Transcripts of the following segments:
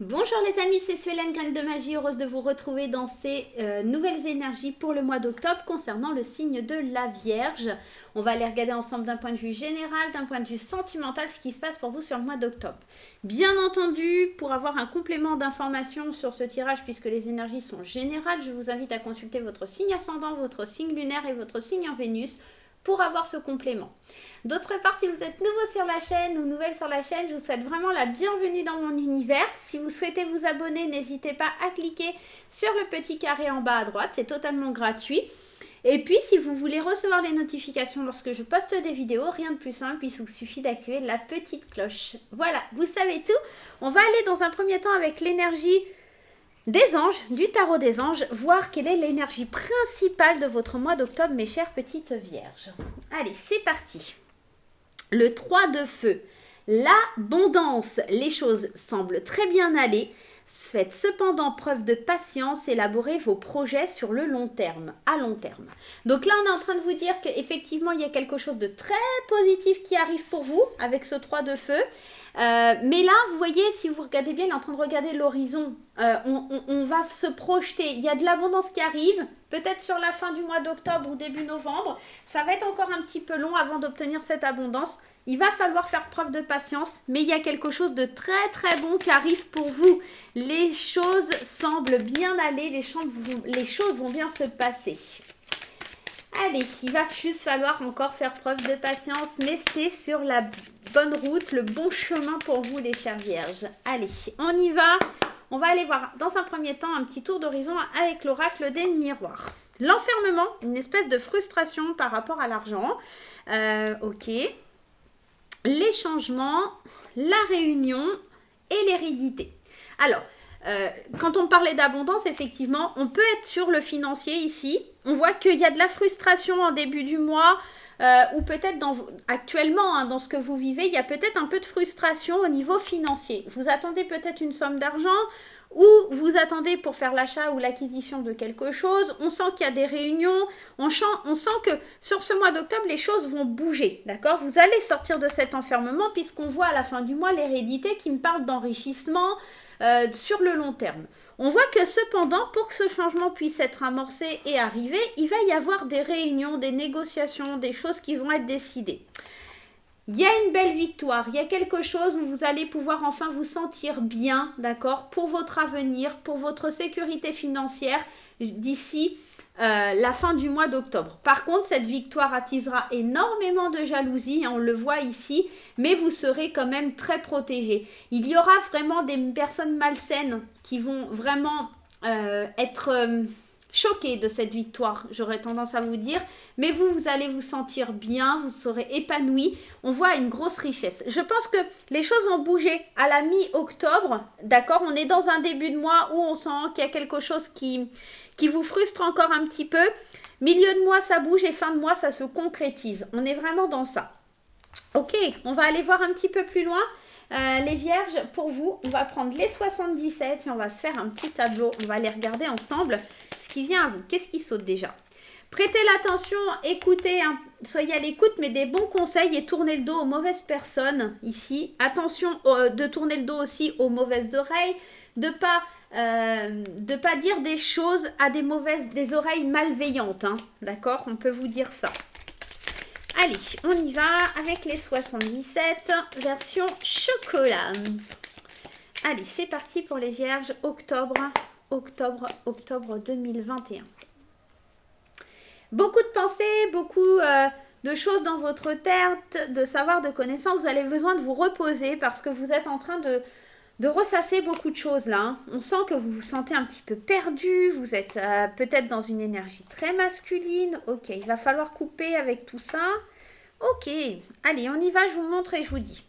Bonjour les amis, c'est Suélène, Graine de Magie, heureuse de vous retrouver dans ces nouvelles énergies pour le mois d'octobre concernant le signe de la Vierge. On va aller regarder ensemble d'un point de vue général, d'un point de vue sentimental, ce qui se passe pour vous sur le mois d'octobre. Bien entendu, pour avoir un complément d'information sur ce tirage, puisque les énergies sont générales, je vous invite à consulter votre signe ascendant, votre signe lunaire et votre signe en Vénus pour avoir ce complément. D'autre part, si vous êtes nouveau sur la chaîne ou nouvelle sur la chaîne, je vous souhaite vraiment la bienvenue dans mon univers. Si vous souhaitez vous abonner, n'hésitez pas à cliquer sur le petit carré en bas à droite, c'est totalement gratuit. Et puis, si vous voulez recevoir les notifications lorsque je poste des vidéos, rien de plus simple, il vous suffit d'activer la petite cloche. Voilà, vous savez tout. On va aller dans un premier temps avec l'énergie des anges, du tarot des anges, voir quelle est l'énergie principale de votre mois d'octobre, mes chères petites vierges. Allez, c'est parti. Le 3 de feu, l'abondance, les choses semblent très bien aller. Faites cependant preuve de patience, élaborez vos projets sur le long terme, à long terme. Donc là, on est en train de vous dire qu'effectivement, il y a quelque chose de très positif qui arrive pour vous avec ce 3 de feu. Mais là, vous voyez, si vous regardez bien, il est en train de regarder l'horizon. On va se projeter. Il y a de l'abondance qui arrive, peut-être sur la fin du mois d'octobre ou début novembre. Ça va être encore un petit peu long avant d'obtenir cette abondance. Il va falloir faire preuve de patience, mais il y a quelque chose de très très bon qui arrive pour vous. Les choses semblent bien aller, les choses vont bien se passer. Allez, il va juste falloir encore faire preuve de patience, mais c'est sur la bonne route, le bon chemin pour vous les chères vierges. Allez, on y va. On va aller voir dans un premier temps un petit tour d'horizon avec l'oracle des miroirs. L'enfermement, une espèce de frustration par rapport à l'argent. Ok. Les changements, la réunion et l'hérédité. Alors, quand on parlait d'abondance, effectivement, on peut être sur le financier ici. On voit qu'il y a de la frustration en début du mois, ou peut-être actuellement, dans ce que vous vivez, il y a peut-être un peu de frustration au niveau financier. Vous attendez peut-être une somme d'argent, ou vous attendez pour faire l'achat ou l'acquisition de quelque chose. On sent qu'il y a des réunions, on sent que sur ce mois d'octobre, les choses vont bouger, d'accord? Vous allez sortir de cet enfermement puisqu'on voit à la fin du mois l'hérédité qui me parle d'enrichissement sur le long terme. On voit que cependant, pour que ce changement puisse être amorcé et arriver, il va y avoir des réunions, des négociations, des choses qui vont être décidées. Il y a une belle victoire, il y a quelque chose où vous allez pouvoir enfin vous sentir bien, d'accord, pour votre avenir, pour votre sécurité financière d'ici la fin du mois d'octobre. Par contre, cette victoire attisera énormément de jalousie, on le voit ici, mais vous serez quand même très protégé. Il y aura vraiment des personnes malsaines qui vont vraiment être choquées de cette victoire, j'aurais tendance à vous dire, mais vous allez vous sentir bien, vous serez épanoui. On voit une grosse richesse. Je pense que les choses vont bouger à la mi-octobre, d'accord? On est dans un début de mois où on sent qu'il y a quelque chose qui vous frustre encore un petit peu. Milieu de mois, ça bouge et fin de mois, ça se concrétise. On est vraiment dans ça. Ok, on va aller voir un petit peu plus loin. Les vierges, pour vous, on va prendre les 77 et on va se faire un petit tableau. On va aller regarder ensemble ce qui vient à vous. Qu'est-ce qui saute déjà? Prêtez l'attention, écoutez, hein, soyez à l'écoute, mais des bons conseils et tournez le dos aux mauvaises personnes ici. Attention de tourner le dos aussi aux mauvaises oreilles, de pas dire des choses à des oreilles malveillantes, hein, d'accord? On peut vous dire ça. Allez, on y va avec les 77, version chocolat. Allez, c'est parti pour les vierges, octobre 2021. Beaucoup de pensées, beaucoup de choses dans votre tête, de savoir, de connaissances. Vous avez besoin de vous reposer parce que vous êtes en train de ressasser beaucoup de choses là. Hein. On sent que vous vous sentez un petit peu perdu, vous êtes peut-être dans une énergie très masculine. Ok, il va falloir couper avec tout ça. Ok, allez, on y va, je vous montre et je vous dis.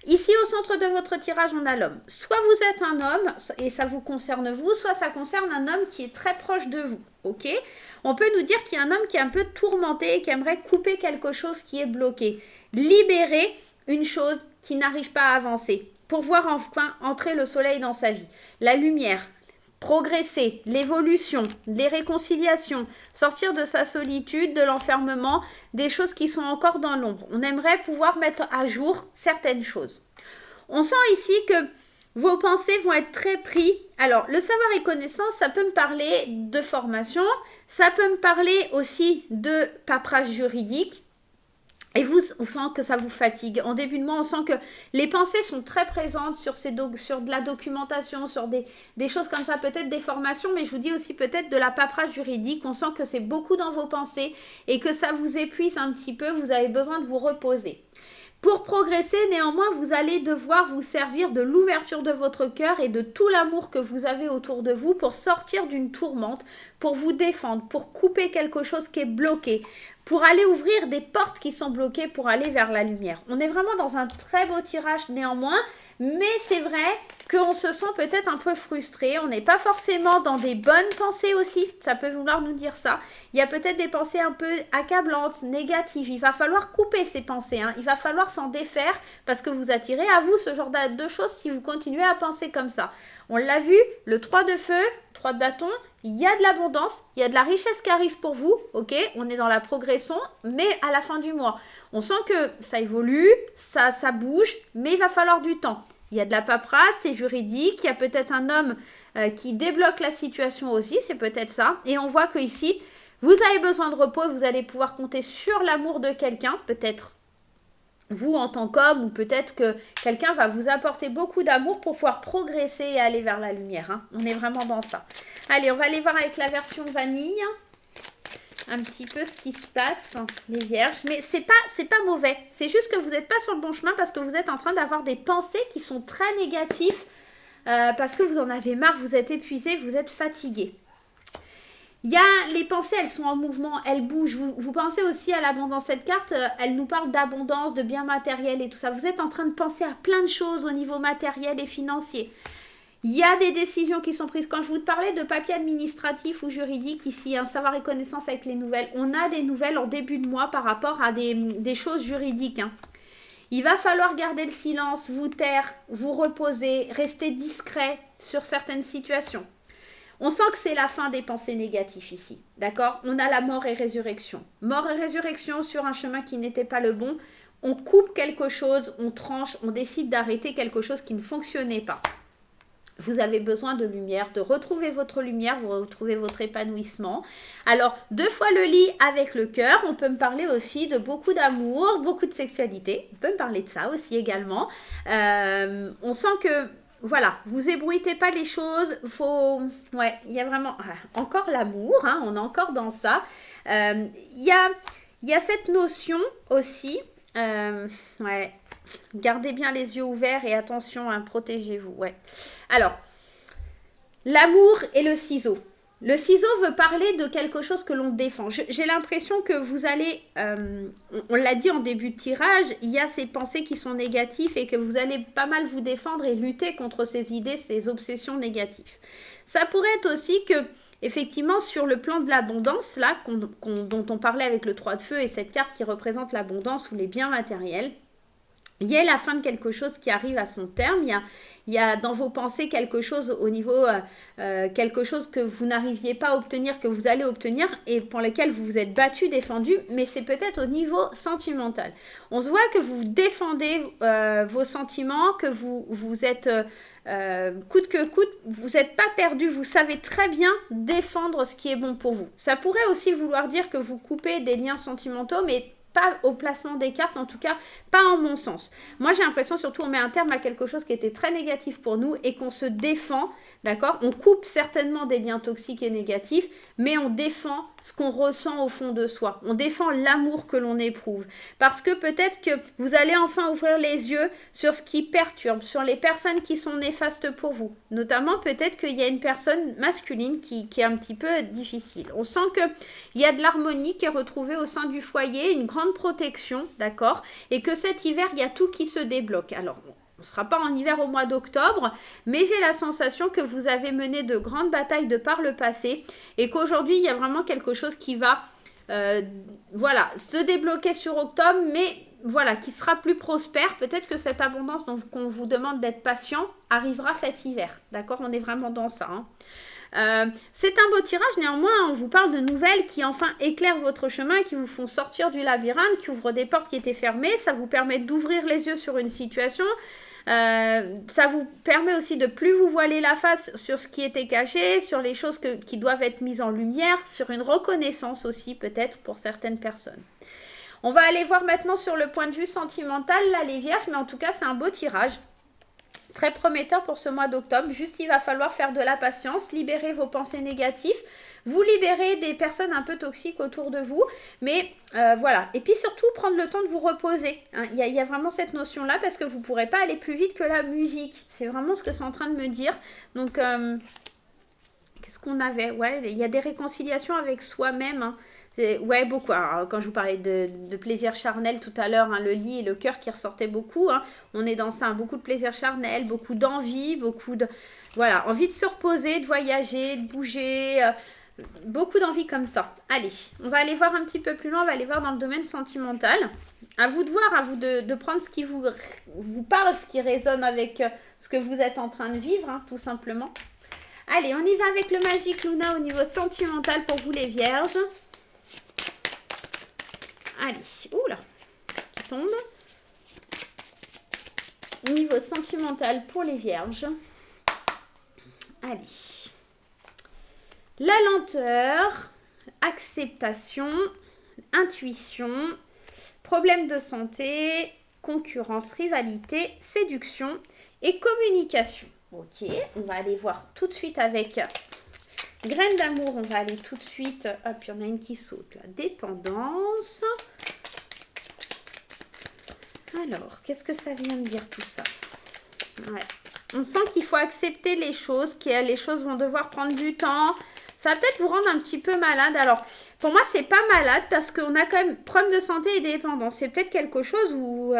Ici, au centre de votre tirage, on a l'homme. Soit vous êtes un homme, et ça vous concerne vous, soit ça concerne un homme qui est très proche de vous, ok? On peut nous dire qu'il y a un homme qui est un peu tourmenté et qui aimerait couper quelque chose qui est bloqué. Libérer une chose qui n'arrive pas à avancer pour voir enfin entrer le soleil dans sa vie. La lumière, progresser, l'évolution, les réconciliations, sortir de sa solitude, de l'enfermement, des choses qui sont encore dans l'ombre. On aimerait pouvoir mettre à jour certaines choses. On sent ici que Vos pensées vont être très pris. Alors, le savoir et connaissance, ça peut me parler de formation, ça peut me parler aussi de paperasse juridique. Et vous, on sent que ça vous fatigue. En début de mois, on sent que les pensées sont très présentes sur de la documentation, sur des choses comme ça, peut-être des formations, mais je vous dis aussi peut-être de la paperasse juridique. On sent que c'est beaucoup dans vos pensées et que ça vous épuise un petit peu. Vous avez besoin de vous reposer. Pour progresser, néanmoins, vous allez devoir vous servir de l'ouverture de votre cœur et de tout l'amour que vous avez autour de vous pour sortir d'une tourmente, pour vous défendre, pour couper quelque chose qui est bloqué, pour aller ouvrir des portes qui sont bloquées pour aller vers la lumière. On est vraiment dans un très beau tirage néanmoins, mais c'est vrai qu'on se sent peut-être un peu frustré. On n'est pas forcément dans des bonnes pensées aussi, ça peut vouloir nous dire ça. Il y a peut-être des pensées un peu accablantes, négatives. Il va falloir couper ces pensées, hein. Il va falloir s'en défaire parce que vous attirez à vous ce genre de choses si vous continuez à penser comme ça. On l'a vu, le 3 de feu, 3 de bâton, il y a de l'abondance, il y a de la richesse qui arrive pour vous, ok? On est dans la progression, mais à la fin du mois. On sent que ça évolue, ça bouge, mais il va falloir du temps. Il y a de la paperasse, c'est juridique, il y a peut-être un homme qui débloque la situation aussi, c'est peut-être ça. Et on voit qu'ici, vous avez besoin de repos, vous allez pouvoir compter sur l'amour de quelqu'un, peut-être vous en tant qu'homme, ou peut-être que quelqu'un va vous apporter beaucoup d'amour pour pouvoir progresser et aller vers la lumière, hein. On est vraiment dans ça. Allez, on va aller voir avec la version vanille un petit peu ce qui se passe, les vierges. Mais c'est pas mauvais. C'est juste que vous n'êtes pas sur le bon chemin parce que vous êtes en train d'avoir des pensées qui sont très négatives parce que vous en avez marre, vous êtes épuisé, vous êtes fatigué. Il y a les pensées, elles sont en mouvement, elles bougent. Vous pensez aussi à l'abondance. Cette carte, elle nous parle d'abondance, de biens matériels et tout ça. Vous êtes en train de penser à plein de choses au niveau matériel et financier. Il y a des décisions qui sont prises. Quand je vous parlais de papier administratif ou juridique, ici, un savoir et connaissance avec les nouvelles, on a des nouvelles en début de mois par rapport à des choses juridiques, hein. Il va falloir garder le silence, vous taire, vous reposer, rester discret sur certaines situations. On sent que c'est la fin des pensées négatives ici, d'accord? On a la mort et résurrection. Mort et résurrection sur un chemin qui n'était pas le bon. On coupe quelque chose, on tranche, on décide d'arrêter quelque chose qui ne fonctionnait pas. Vous avez besoin de lumière, de retrouver votre lumière, vous retrouvez votre épanouissement. Alors, 2 fois le lit avec le cœur, on peut me parler aussi de beaucoup d'amour, beaucoup de sexualité. On peut me parler de ça aussi également. On sent que... Voilà, vous ébruitez pas les choses, ouais, il y a vraiment encore l'amour, hein, on est encore dans ça. Il y a cette notion aussi, ouais, gardez bien les yeux ouverts et attention, hein, protégez-vous, ouais. Alors, l'amour et le ciseau. Le ciseau veut parler de quelque chose que l'on défend. J'ai l'impression que vous allez, on l'a dit en début de tirage, il y a ces pensées qui sont négatives et que vous allez pas mal vous défendre et lutter contre ces idées, ces obsessions négatives. Ça pourrait être aussi que, effectivement, sur le plan de l'abondance, là, dont on parlait avec le 3 de feu et cette carte qui représente l'abondance ou les biens matériels, il y a la fin de quelque chose qui arrive à son terme, il y a dans vos pensées quelque chose au niveau, quelque chose que vous n'arriviez pas à obtenir, que vous allez obtenir et pour lequel vous vous êtes battu, défendu, mais c'est peut-être au niveau sentimental. On se voit que vous défendez vos sentiments, que vous êtes coûte que coûte, vous n'êtes pas perdu, vous savez très bien défendre ce qui est bon pour vous. Ça pourrait aussi vouloir dire que vous coupez des liens sentimentaux, mais pas au placement des cartes, en tout cas pas en mon sens. Moi j'ai l'impression surtout on met un terme à quelque chose qui était très négatif pour nous et qu'on se défend, d'accord? On coupe certainement des liens toxiques et négatifs, mais on défend ce qu'on ressent au fond de soi. On défend l'amour que l'on éprouve. Parce que peut-être que vous allez enfin ouvrir les yeux sur ce qui perturbe, sur les personnes qui sont néfastes pour vous. Notamment peut-être qu'il y a une personne masculine qui est un petit peu difficile. On sent qu'il y a de l'harmonie qui est retrouvée au sein du foyer, une grande protection, d'accord? Et que cet hiver, il y a tout qui se débloque. Alors, on ne sera pas en hiver au mois d'octobre, mais j'ai la sensation que vous avez mené de grandes batailles de par le passé et qu'aujourd'hui, il y a vraiment quelque chose qui va voilà, se débloquer sur octobre, mais voilà, qui sera plus prospère. Peut-être que cette abondance dont on vous demande d'être patient arrivera cet hiver. D'accord? On est vraiment dans ça, hein. C'est un beau tirage, néanmoins on vous parle de nouvelles qui enfin éclairent votre chemin, qui vous font sortir du labyrinthe, qui ouvrent des portes qui étaient fermées, ça vous permet d'ouvrir les yeux sur une situation. Ça vous permet aussi de plus vous voiler la face sur ce qui était caché, sur les choses qui doivent être mises en lumière, sur une reconnaissance aussi peut-être pour certaines personnes. On va aller voir maintenant sur le point de vue sentimental, là les vierges, mais en tout cas c'est un beau tirage. Très prometteur pour ce mois d'octobre. Juste, il va falloir faire de la patience, libérer vos pensées négatives, vous libérer des personnes un peu toxiques autour de vous. Mais voilà. Et puis surtout, prendre le temps de vous reposer. Hein. Il y a vraiment cette notion-là parce que vous ne pourrez pas aller plus vite que la musique. C'est vraiment ce que c'est en train de me dire. Donc, qu'est-ce qu'on avait? Ouais, il y a des réconciliations avec soi-même. Hein. Ouais, beaucoup. Alors, quand je vous parlais de plaisir charnel tout à l'heure, hein, le lit et le cœur qui ressortaient beaucoup, hein, on est dans ça, hein, beaucoup de plaisir charnel, beaucoup d'envie, beaucoup de... Voilà, envie de se reposer, de voyager, de bouger, beaucoup d'envie comme ça. Allez, on va aller voir un petit peu plus loin, on va aller voir dans le domaine sentimental. À vous de voir, à vous de prendre ce qui vous parle, ce qui résonne avec ce que vous êtes en train de vivre, hein, tout simplement. Allez, on y va avec le Magic Luna au niveau sentimental pour vous les vierges. Allez, oula, qui tombe. Niveau sentimental pour les vierges. Allez. La lenteur, acceptation, intuition, problème de santé, concurrence, rivalité, séduction et communication. Ok, on va aller voir tout de suite avec graines d'amour. On va aller tout de suite. Hop, il y en a une qui saute. La dépendance. Alors, qu'est-ce que ça vient de dire tout ça? Ouais. On sent qu'il faut accepter les choses, que les choses vont devoir prendre du temps. Ça va peut-être vous rendre un petit peu malade. Alors, pour moi, c'est pas malade parce qu'on a quand même problème de santé et dépendance. C'est peut-être quelque chose où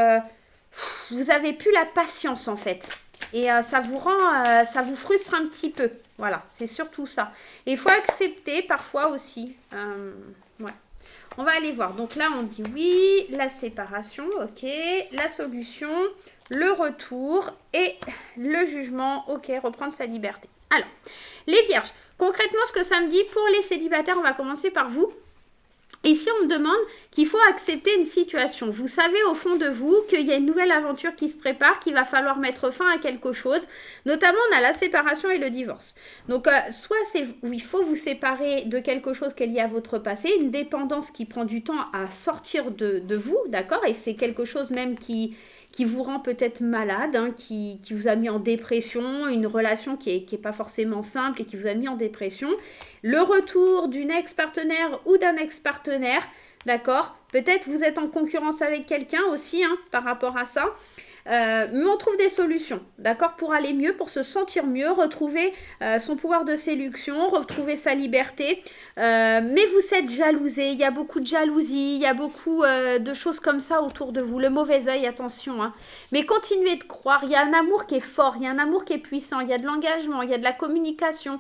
vous avez plus la patience en fait. Et ça vous rend, ça vous frustre un petit peu. Voilà, c'est surtout ça. Et il faut accepter parfois aussi. Ouais. On va aller voir. Donc là, on dit oui, la séparation, ok, la solution, le retour et le jugement, ok, reprendre sa liberté. Alors, les vierges, concrètement, ce que ça me dit pour les célibataires, on va commencer par vous. Ici, on me demande qu'il faut accepter une situation. Vous savez au fond de vous qu'il y a une nouvelle aventure qui se prépare, qu'il va falloir mettre fin à quelque chose. Notamment, on a la séparation et le divorce. Donc, soit c'est où il faut vous séparer de quelque chose qui est lié à votre passé, une dépendance qui prend du temps à sortir de vous, d'accord? Et c'est quelque chose même qui vous rend peut-être malade, hein, qui vous a mis en dépression, une relation qui est pas forcément simple et qui vous a mis en dépression. Le retour d'une ex-partenaire ou d'un ex-partenaire, d'accord? Peut-être vous êtes en concurrence avec quelqu'un aussi, hein, par rapport à ça. Mais on trouve des solutions, d'accord, pour aller mieux, pour se sentir mieux, retrouver son pouvoir de séduction, retrouver sa liberté. Mais vous êtes jalousé, il y a beaucoup de jalousie, il y a beaucoup de choses comme ça autour de vous. Le mauvais œil, attention. Hein. Mais continuez de croire, il y a un amour qui est fort, il y a un amour qui est puissant, il y a de l'engagement, il y a de la communication.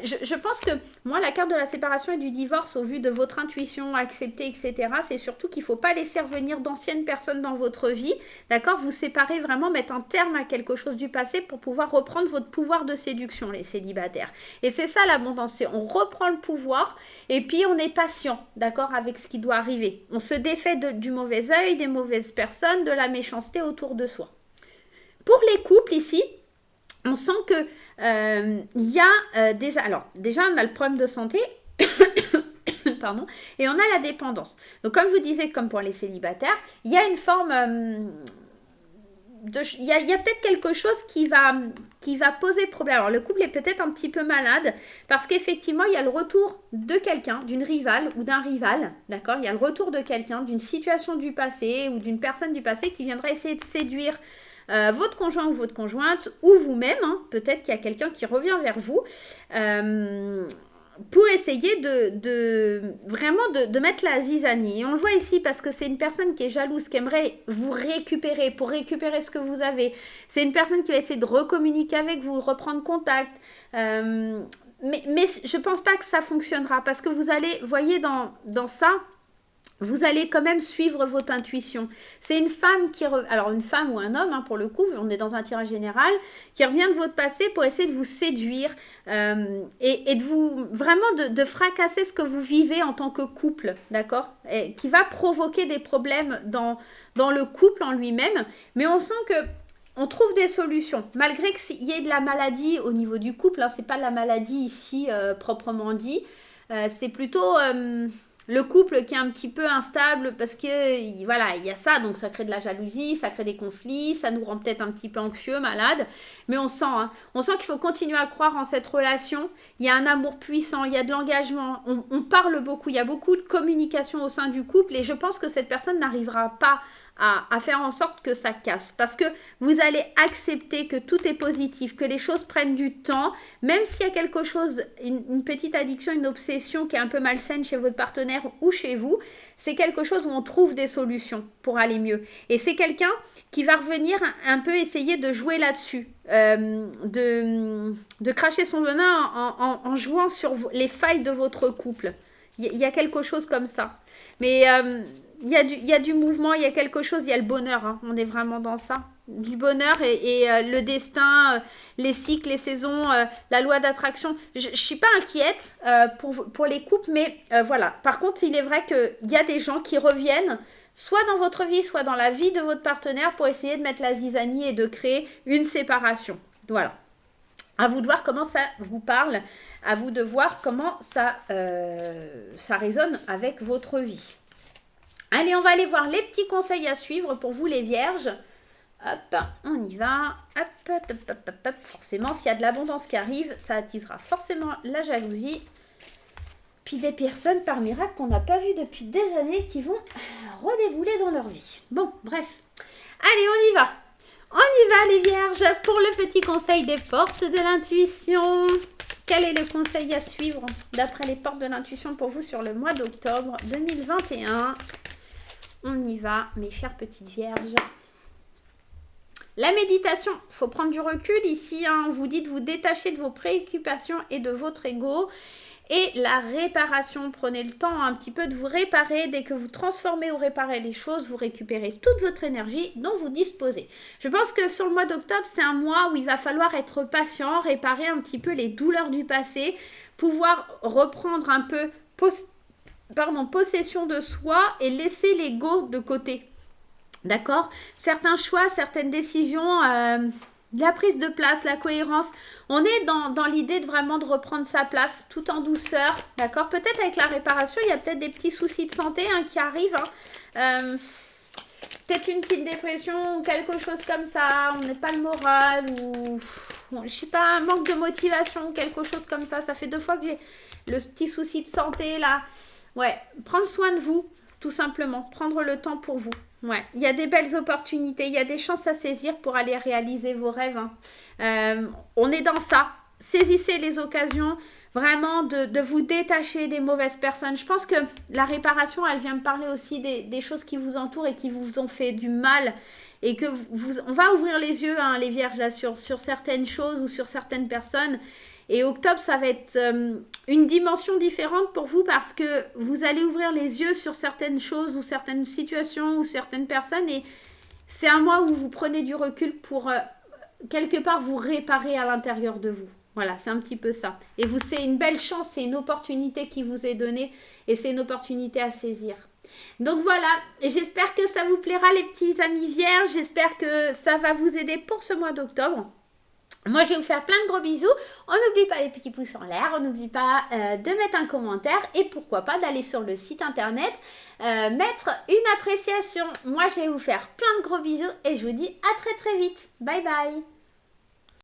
Je pense que moi, la carte de la séparation et du divorce, au vu de votre intuition, accepter, etc., c'est surtout qu'il ne faut pas laisser revenir d'anciennes personnes dans votre vie, d'accord? Vous séparer vraiment, mettre un terme à quelque chose du passé pour pouvoir reprendre votre pouvoir de séduction, les célibataires. Et c'est ça l'abondance, c'est on reprend le pouvoir et puis on est patient, d'accord, avec ce qui doit arriver. On se défait du mauvais œil, des mauvaises personnes, de la méchanceté autour de soi. Pour les couples ici, on sent que y a des... Alors, déjà, on a le problème de santé, pardon, et on a la dépendance. Donc, comme je vous disais, comme pour les célibataires, il y a une forme... il y a peut-être quelque chose qui va poser problème. Alors, le couple est peut-être un petit peu malade parce qu'effectivement, il y a le retour de quelqu'un, d'une rivale ou d'un rival, d'accord? Il y a le retour de quelqu'un, d'une situation du passé ou d'une personne du passé qui viendrait essayer de séduire votre conjoint ou votre conjointe ou vous-même, hein, peut-être qu'il y a quelqu'un qui revient vers vous pour essayer vraiment de mettre la zizanie. Et on le voit ici parce que c'est une personne qui est jalouse, qui aimerait vous récupérer pour récupérer ce que vous avez. C'est une personne qui va essayer de recommuniquer avec vous, reprendre contact. Mais je ne pense pas que ça fonctionnera parce que vous allez, voyez dans ça, vous allez quand même suivre votre intuition. C'est une femme alors une femme ou un homme, hein, pour le coup, on est dans un tirage général, qui revient de votre passé pour essayer de vous séduire et de vous, vraiment de fracasser ce que vous vivez en tant que couple, d'accord? Et qui va provoquer des problèmes dans le couple en lui-même. Mais on sent que on trouve des solutions. Malgré qu'il y ait de la maladie au niveau du couple, hein, c'est pas de la maladie ici proprement dit. C'est plutôt le couple qui est un petit peu instable parce que voilà, il y a ça, donc ça crée de la jalousie, ça crée des conflits, ça nous rend peut-être un petit peu anxieux, malade, mais on sent, hein, on sent qu'il faut continuer à croire en cette relation. Il y a un amour puissant, il y a de l'engagement, on parle beaucoup, il y a beaucoup de communication au sein du couple et je pense que cette personne n'arrivera pas à faire en sorte que ça casse. Parce que vous allez accepter que tout est positif, que les choses prennent du temps, même s'il y a quelque chose, une petite addiction, une obsession qui est un peu malsaine chez votre partenaire ou chez vous, c'est quelque chose où on trouve des solutions pour aller mieux. Et c'est quelqu'un qui va revenir un peu essayer de jouer là-dessus, de cracher son venin en jouant sur les failles de votre couple. Il y a quelque chose comme ça. Mais il y a du mouvement, il y a quelque chose, il y a le bonheur, hein, on est vraiment dans ça. Du bonheur et le destin, les cycles, les saisons, la loi d'attraction. Je ne suis pas inquiète pour les couples, mais voilà. Par contre, il est vrai qu'il y a des gens qui reviennent, soit dans votre vie, soit dans la vie de votre partenaire, pour essayer de mettre la zizanie et de créer une séparation. Voilà. À vous de voir comment ça vous parle, à vous de voir comment ça résonne avec votre vie. Allez, on va aller voir les petits conseils à suivre pour vous les vierges. Hop, on y va. Hop. Forcément, s'il y a de l'abondance qui arrive, ça attisera forcément la jalousie. Puis des personnes par miracle qu'on n'a pas vues depuis des années qui vont redébouler dans leur vie. Bon, bref. Allez, on y va. On y va les vierges pour le petit conseil des portes de l'intuition. Quel est le conseil à suivre d'après les portes de l'intuition pour vous sur le mois d'octobre 2021 ? On y va, mes chères petites vierges. La méditation, il faut prendre du recul ici. Hein. On vous dit de vous détacher de vos préoccupations et de votre ego. Et la réparation, prenez le temps un petit peu de vous réparer. Dès que vous transformez ou réparez les choses, vous récupérez toute votre énergie dont vous disposez. Je pense que sur le mois d'octobre, c'est un mois où il va falloir être patient, réparer un petit peu les douleurs du passé, pouvoir reprendre un peu possession de soi et laisser l'ego de côté. D'accord ? Certains choix, certaines décisions, la prise de place, la cohérence. On est dans l'idée de vraiment de reprendre sa place tout en douceur. D'accord ? Peut-être avec la réparation, il y a peut-être des petits soucis de santé qui arrivent. Peut-être une petite dépression ou quelque chose comme ça. On n'est pas le moral ou je sais pas, un manque de motivation ou quelque chose comme ça. Ça fait 2 fois que j'ai le petit souci de santé là. Ouais, prendre soin de vous, tout simplement. Prendre le temps pour vous. Ouais, il y a des belles opportunités, il y a des chances à saisir pour aller réaliser vos rêves. Hein. On est dans ça. Saisissez les occasions, vraiment de vous détacher des mauvaises personnes. Je pense que la réparation, elle vient me parler aussi des choses qui vous entourent et qui vous ont fait du mal. Et que on va ouvrir les yeux, hein, les vierges, là, sur certaines choses ou sur certaines personnes. Et octobre, ça va être une dimension différente pour vous parce que vous allez ouvrir les yeux sur certaines choses ou certaines situations ou certaines personnes. Et c'est un mois où vous prenez du recul pour quelque part vous réparer à l'intérieur de vous. Voilà, c'est un petit peu ça. Et c'est une belle chance, c'est une opportunité qui vous est donnée et c'est une opportunité à saisir. Donc voilà, j'espère que ça vous plaira les petits amis vierges. J'espère que ça va vous aider pour ce mois d'octobre. Moi, je vais vous faire plein de gros bisous. On n'oublie pas les petits pouces en l'air. On n'oublie pas de mettre un commentaire. Et pourquoi pas d'aller sur le site internet, mettre une appréciation. Moi, je vais vous faire plein de gros bisous. Et je vous dis à très très vite. Bye bye.